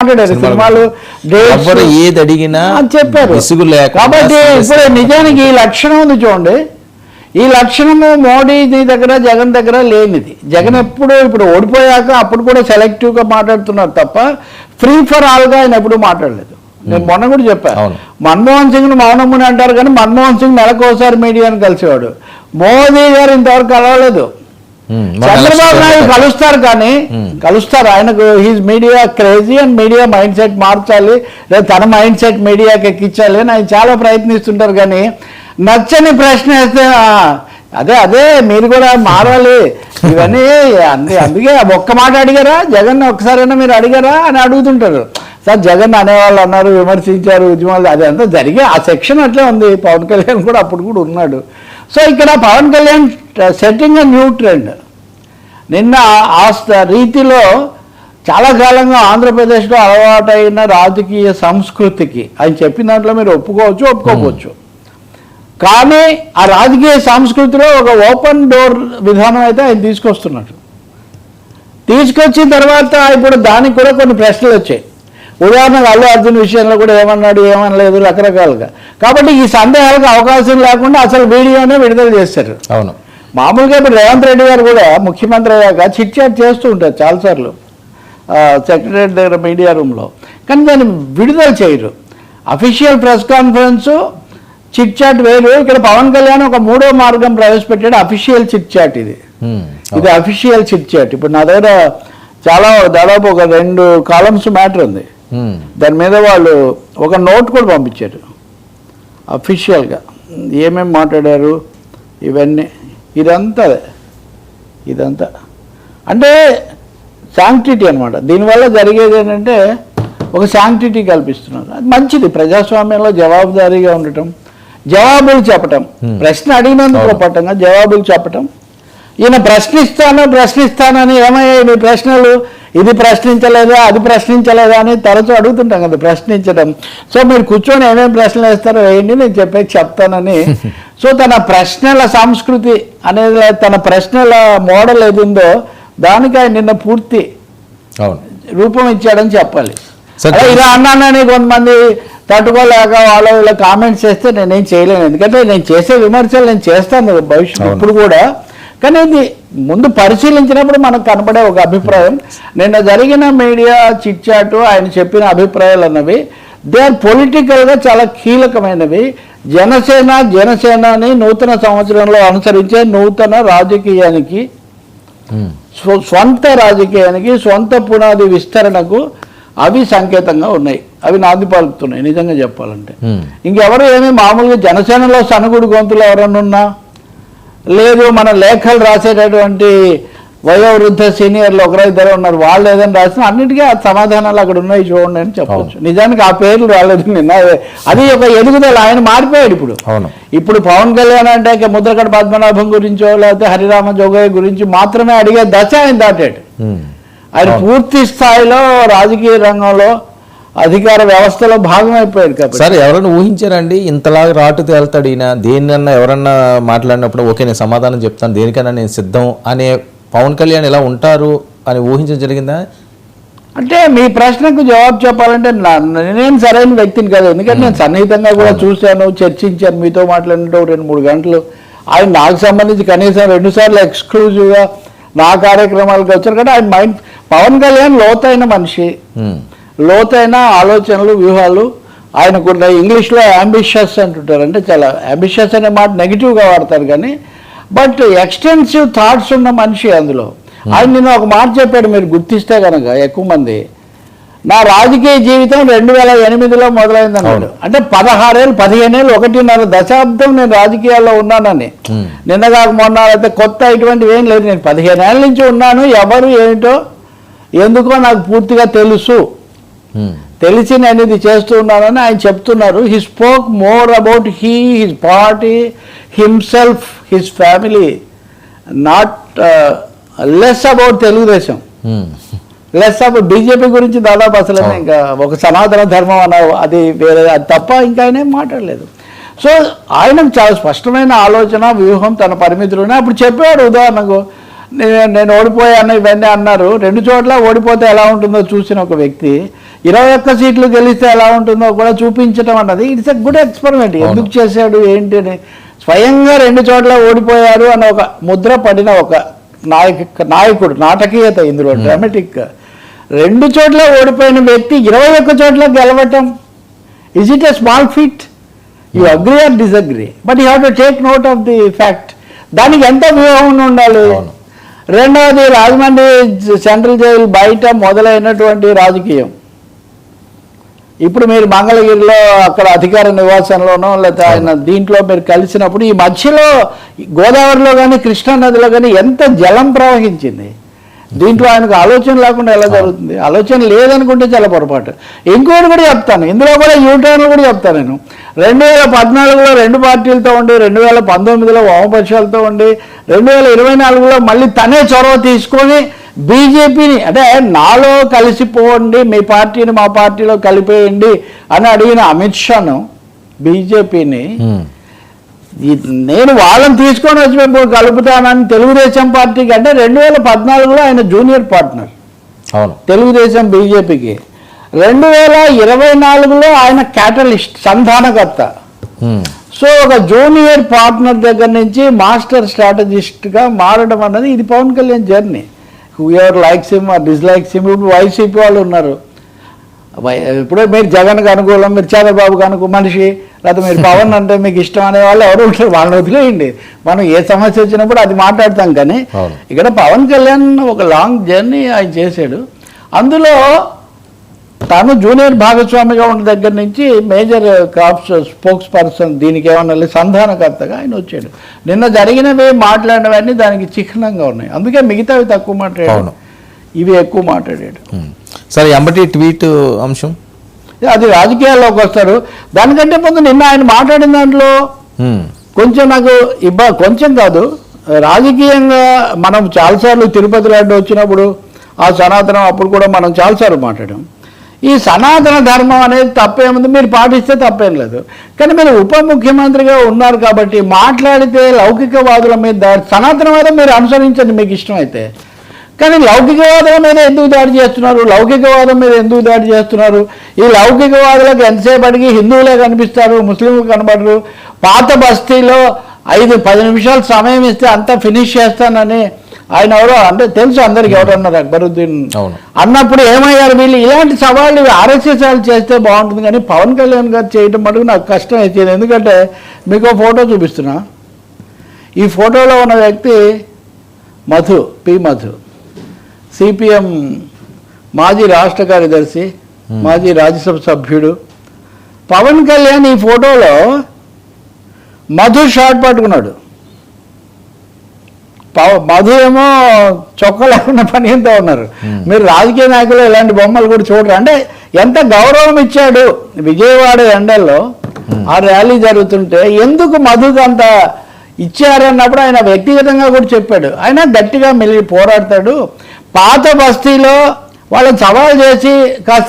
మాట్లాడారు, సినిమాలు ఏది అడిగినా చెప్పారు. కాబట్టి ఇప్పుడు నిజానికి ఈ లక్షణం ఉంది చూడండి, ఈ లక్షణము మోడీ దగ్గర జగన్ దగ్గర లేనిది. జగన్ ఎప్పుడు ఇప్పుడు ఓడిపోయాక అప్పుడు కూడా సెలెక్టివ్గా మాట్లాడుతున్నారు తప్ప ఫ్రీ ఫర్ ఆల్గా ఆయన ఎప్పుడు మాట్లాడలేదు. నేను మొన్న కూడా చెప్పాను, మన్మోహన్ సింగ్ను మౌనముని అంటారు కానీ మన్మోహన్ సింగ్ నెలకోసారి మీడియాను కలిసేవాడు. మోదీ గారు ఇంతవరకు కలవలేదు. చంద్రబాబు నాయుడు కలుస్తారు కానీ కలుస్తారు, ఆయనకు he's media crazy and media mindset మార్చాలి, లేదా తన మైండ్ సెట్ మీడియాకి ఎక్కించాలి అని ఆయన చాలా ప్రయత్నిస్తుంటారు. కానీ నచ్చని ప్రశ్న వేస్తే అదే మీరు కూడా మారాలి ఇవన్నీ అందుకే ఒక్క మాట అడిగారా జగన్, ఒక్కసారైనా మీరు అడిగారా అని అడుగుతుంటారు. సార్ జగన్ అనేవాళ్ళు అన్నారు, విమర్శించారు, ఉద్యమాలు, అది అంతా జరిగే ఆ సెక్షన్ అట్లే ఉంది. పవన్ కళ్యాణ్ కూడా అప్పుడు కూడా ఉన్నాడు. సో ఇక్కడ Pawan Kalyan setting new trend. నిన్న ఆ రీతిలో చాలా కాలంగా ఆంధ్రప్రదేశ్లో అలవాటైన రాజకీయ సంస్కృతికి ఆయన చెప్పిన దాంట్లో మీరు ఒప్పుకోవచ్చు, ఒప్పుకోవచ్చు. కానీ ఆ రాజకీయ సంస్కృతిలో ఒక ఓపెన్ డోర్ విధానం అయితే ఆయన తీసుకొస్తున్నాడు. తీసుకొచ్చిన తర్వాత ఇప్పుడు దానికి కూడా కొన్ని ప్రశ్నలు వచ్చాయి. ఉదాహరణకు అల్లు అర్జున్ విషయంలో కూడా ఏమన్నాడు, ఏమనలేదు, రకరకాలుగా. కాబట్టి ఈ సందేహాలకు అవకాశం లేకుండా అసలు వీడియోనే విడుదల చేశారు. అవును, మామూలుగా ఇప్పుడు రేవంత్ రెడ్డి గారు కూడా ముఖ్యమంత్రి అయ్యాక చిట్ చాట్ చేస్తూ ఉంటారు చాలాసార్లు సెక్రటరీ దగ్గర మీడియా రూమ్లో, కానీ దాన్ని విడుదల చేయరు. Official press conference chit chat వేరు. ఇక్కడ పవన్ కళ్యాణ్ ఒక మూడో మార్గం ప్రవేశపెట్టాడు, అఫీషియల్ చిట్ చాట్. ఇది అఫీషియల్ చిట్ చాట్. ఇప్పుడు నా దగ్గర చాలా దాదాపు ఒక 2 కాలమ్స్ మ్యాటర్ ఉంది. దాని మీద వాళ్ళు ఒక నోట్ కూడా పంపించారు అఫీషియల్గా, ఏమేమి మాట్లాడారు ఇవన్నీ. ఇదంతా అంటే శాంక్టిటీ అనమాట. దీనివల్ల జరిగేది ఏంటంటే ఒక శాంక్టిటీ కల్పిస్తున్నారు. అది మంచిది, ప్రజాస్వామ్యంలో జవాబుదారీగా ఉండటం, జవాబులు చెప్పటం, ప్రశ్న అడిగినందుకు పట్టంగా జవాబులు చెప్పటం. ఈయన ప్రశ్నిస్తానని ఏమయ్యాయి మీ ప్రశ్నలు, ఇది ప్రశ్నించలేదా, అది ప్రశ్నించలేదా అని తరచూ అడుగుతుంటాం కదా, ప్రశ్నించడం. సో మీరు కూర్చొని ఏమేమి ప్రశ్నలు వేస్తారో వేయండి, నేను చెప్తానని. సో తన ప్రశ్నల సంస్కృతి అనేది, తన ప్రశ్నల మోడల్ ఏది ఉందో దానికి ఆయన నిన్న పూర్తి రూపం ఇచ్చాడని చెప్పాలి. ఇలా అన్నానని కొంతమంది తట్టుకోలేక వాళ్ళ కామెంట్స్ చేస్తే నేనేం చేయలేను. ఎందుకంటే నేను చేసే విమర్శలు నేను చేస్తాను భవిష్యత్తు ఇప్పుడు కూడా. కానీ ఇది ముందు పరిశీలించినప్పుడు మనకు కనబడే ఒక అభిప్రాయం. నిన్న జరిగిన మీడియా చిట్ చాటు ఆయన చెప్పిన అభిప్రాయాలు అన్నవి దే ఆర్ పొలిటికల్గా చాలా కీలకమైనవి. జనసేనని నూతన సంవత్సరంలో అనుసరించే నూతన రాజకీయానికి, స్వంత రాజకీయానికి, స్వంత పునాది విస్తరణకు అవి సంకేతంగా ఉన్నాయి. అవి నాంది పలుకుతున్నాయి నిజంగా చెప్పాలంటే. ఇంకెవరు ఏమి మామూలుగా జనసేనలో సనుగుడు గొంతులు ఎవరన్నా ఉన్నా లేదు, మన లేఖలు రాసేటటువంటి వయోవృద్ధ సీనియర్లు ఒకరిద్దరు ఉన్నారు, వాళ్ళు ఏదైనా రాసినా అన్నిటికీ ఆ సమాధానాలు అక్కడ ఉన్నాయి చూడండి అని చెప్పవచ్చు. నిజానికి ఆ పేర్లు రాలేదు నిన్న. అది ఒక ఎదుగుదల. ఆయన మారిపోయాడు ఇప్పుడు పవన్ కళ్యాణ్ అంటే ముద్రగడ పద్మనాభం గురించో లేకపోతే హరిరామ జోగయ్య గురించి మాత్రమే అడిగే దశ ఆయన దాటాడు. ఆయన పూర్తి స్థాయిలో రాజకీయ రంగంలో అధికార వ్యవస్థలో భాగమైపోయాడు. కాబట్టి సార్ ఎవరైనా ఊహించారండి ఇంతలాగా రాటు తేలుతాడు ఈయన, దేన్నన్నా ఎవరన్నా మాట్లాడినప్పుడు ఓకే నేను సమాధానం చెప్తాను, దేనికైనా నేను సిద్ధం అనే పవన్ కళ్యాణ్ ఎలా ఉంటారు అని ఊహించడం జరిగిందా? అంటే మీ ప్రశ్నకు జవాబు చెప్పాలంటే నేను సరైన వ్యక్తిని కాదు. ఎందుకంటే నేను సన్నిహితంగా కూడా చూశాను, చర్చించాను, మీతో మాట్లాడినట్టు 2-3 గంటలు. ఆయన నాకు సంబంధించి కనీసం 2 సార్లు ఎక్స్క్లూజివ్గా నా కార్యక్రమాలకు వచ్చారు. కాబట్టి ఆయన పవన్ కళ్యాణ్ లోతైన మనిషి, లోతైన ఆలోచనలు, వ్యూహాలు ఆయనకున్న. ఇంగ్లీష్లో అంబిషియస్ అంటుంటారు, అంటే చాలా అంబిషియస్ అనే మాట నెగిటివ్గా వాడతారు కానీ బట్ ఎక్స్టెన్సివ్ థాట్స్ ఉన్న మనిషి అందులో. ఆయన నిన్న ఒక మాట చెప్పాడు, మీరు గుర్తిస్తే కనుక ఎక్కువ మంది, నా రాజకీయ జీవితం 2008లో మొదలైంది అన్నాడు. అంటే 16 ఏళ్ళు 15 ఏళ్ళు 1.5 దశాబ్దం నేను రాజకీయాల్లో ఉన్నానని. నిన్న కాక మొన్న అయితే కొత్త ఇటువంటివి ఏం లేదు, నేను 15 ఏళ్ళ నుంచి ఉన్నాను, ఎవరు ఏమిటో ఎందుకో నాకు పూర్తిగా తెలిసి నేను ఇది చేస్తూ ఉన్నానని ఆయన చెప్తున్నారు. He spoke more about his party, himself, his family, not less about Telugu Desam, less about BJP గురించి దాదాపు అసలు ఇంకా ఒక సనాతన ధర్మం అన్న అది వేరే, అది తప్ప ఇంకా ఆయన ఏం మాట్లాడలేదు. సో ఆయనకు చాలా స్పష్టమైన ఆలోచన, వ్యూహం, తన పరిమితులు. అప్పుడు చెప్పాడు ఉదాహరణకు, నేను ఓడిపోయాను ఇవన్నీ అన్నారు. 2 చోట్ల ఓడిపోతే ఎలా ఉంటుందో చూసిన ఒక వ్యక్తి 21 సీట్లు గెలిస్తే ఎలా ఉంటుందో కూడా చూపించడం అన్నది ఇట్స్ ఎ గుడ్ ఎక్స్పెరిమెంట్. ఎందుకు చేశాడు ఏంటి అని స్వయంగా 2 చోట్ల ఓడిపోయారు అన్న ఒక ముద్ర పడిన ఒక నాయకుడు, నాటకీయత ఇందులో డ్రామాటిక్. 2 చోట్ల ఓడిపోయిన వ్యక్తి 21 చోట్ల గెలవటం, is it a small feet? You agree or disagree, but you have to take note of the fact. దానికి ఎంత వ్యూహం ఉండాలి? రెండవది, రాజమండ్రి సెంట్రల్ జైలు బయట మొదలైనటువంటి రాజకీయం ఇప్పుడు మీరు మంగళగిరిలో అక్కడ అధికార నివాసంలోనో లేకపోతే ఆయన దీంట్లో మీరు కలిసినప్పుడు ఈ మధ్యలో గోదావరిలో కానీ కృష్ణా నదిలో కానీ ఎంత జలం ప్రవహించింది. దీంట్లో ఆయనకు ఆలోచన లేకుండా ఎలా జరుగుతుంది? ఆలోచన లేదనుకుంటే చాలా పొరపాటు. ఇంకోటి కూడా చెప్తాను, ఇందులో కూడా యూటర్న్లు కూడా చెప్తాను నేను. 2014లో 2 పార్టీలతో ఉండి, 2019లో వామపక్షాలతో ఉండి, 2024లో మళ్ళీ తనే చొరవ తీసుకొని బీజేపీని అంటే నాలో కలిసిపోండి, మీ పార్టీని మా పార్టీలో కలిపేయండి అని అడిగిన అమిత్ షాను బీజేపీని నేను వాళ్ళని తీసుకొని వచ్చి మేము కలుపుతానని తెలుగుదేశం పార్టీకి, అంటే 2014లో ఆయన జూనియర్ పార్ట్నర్ తెలుగుదేశం బీజేపీకి, 2024లో ఆయన క్యాటలిస్ట్ సంధానకర్త. సో ఒక జూనియర్ పార్ట్నర్ దగ్గర నుంచి మాస్టర్ స్ట్రాటజిస్ట్గా మారడం అన్నది ఇది Pawan Kalyan journey. Whoever likes him or dislikes him. ఇప్పుడు వైసీపీ వాళ్ళు ఉన్నారు, ఇప్పుడే మీరు జగన్కి అనుకూలం, మీరు చంద్రబాబుకి మనిషి, లేకపోతే మీరు పవన్ అంటే మీకు ఇష్టం అనే వాళ్ళు ఎవరు ఉంటారు, వాళ్ళని వదిలేయండి. మనం ఏ సమస్య వచ్చినప్పుడు అది మాట్లాడతాం. కానీ ఇక్కడ పవన్ కళ్యాణ్ ఒక లాంగ్ జర్నీ ఆయన చేశాడు. అందులో తను జూనియర్ భాగస్వామిగా ఉన్న దగ్గర నుంచి మేజర్ క్రాప్స్ స్పోక్స్ పర్సన్, దీనికి ఏమన్నా సంధానకర్తగా ఆయన వచ్చాడు. నిన్న జరిగినవి మాట్లాడినవన్నీ దానికి చిహ్నంగా ఉన్నాయి. అందుకే మిగతావి తక్కువ మాట్లాడాడు, ఇవి ఎక్కువ మాట్లాడాడు. సరే, ఎంబటి ట్వీట్ అంశం అది రాజకీయాల్లోకి వస్తారు. దానికంటే ముందు నిన్న ఆయన మాట్లాడిన దాంట్లో కొంచెం నాకు కొంచెం కాదు, రాజకీయంగా మనం చాలాసార్లు తిరుపతి లాంటి వచ్చినప్పుడు ఆ సనాతనం అప్పుడు కూడా మనం చాలాసార్లు మాట్లాడాం. ఈ సనాతన ధర్మం అనేది తప్పేముంది, మీరు పాటిస్తే తప్పేం లేదు. కానీ మీరు ఉప ముఖ్యమంత్రిగా ఉన్నారు కాబట్టి మాట్లాడితే లౌకికవాదుల మీద సనాతనవాదం మీరు అనుసరించండి మీకు ఇష్టమైతే, కానీ లౌకికవాదం మీద ఎందుకు దాడి చేస్తున్నారు? లౌకికవాదం మీద ఎందుకు దాడి చేస్తున్నారు? ఈ లౌకికవాదులకు ఎంతసేపటికి హిందువులే కనిపిస్తారు, ముస్లింలు కనబడరు. పాత బస్తీలో 5-10 నిమిషాలు సమయం ఇస్తే అంతా ఫినిష్ చేస్తానని ఆయన ఎవరో అంటే తెలుసు అందరికి, ఎవరన్నారు అక్బరుద్దీన్ అన్నప్పుడు ఏమయ్యారు వీళ్ళు? ఇలాంటి సవాళ్ళు ఆర్ఎస్ఎస్ వాళ్ళు చేస్తే బాగుంటుంది, కానీ పవన్ కళ్యాణ్ గారు చేయడం మటుకు నాకు కష్టం అవుతుంది. ఎందుకంటే మీకు ఫోటో చూపిస్తున్నా, ఈ ఫోటోలో ఉన్న వ్యక్తి మధు, సిపిఎం మాజీ రాష్ట్ర కార్యదర్శి, మాజీ రాజ్యసభ సభ్యుడు. పవన్ కళ్యాణ్ ఈ ఫోటోలో మధు షార్ట్ పట్టుకున్నాడు, మధు ఏమో చొక్కా లేకుండా పని ఎంతో ఉన్నారు. మీరు రాజకీయ నాయకులు ఇలాంటి బొమ్మలు కూడా చూడరు. అంటే ఎంత గౌరవం ఇచ్చాడు. విజయవాడ ఎండల్లో ఆ ర్యాలీ జరుగుతుంటే ఎందుకు మధుకు అంత ఇచ్చారన్నప్పుడు ఆయన వ్యక్తిగతంగా కూడా చెప్పాడు. ఆయన గట్టిగా పోరాడతాడు. పాత బస్తీలో వాళ్ళని సవాల్ చేసి కాస్త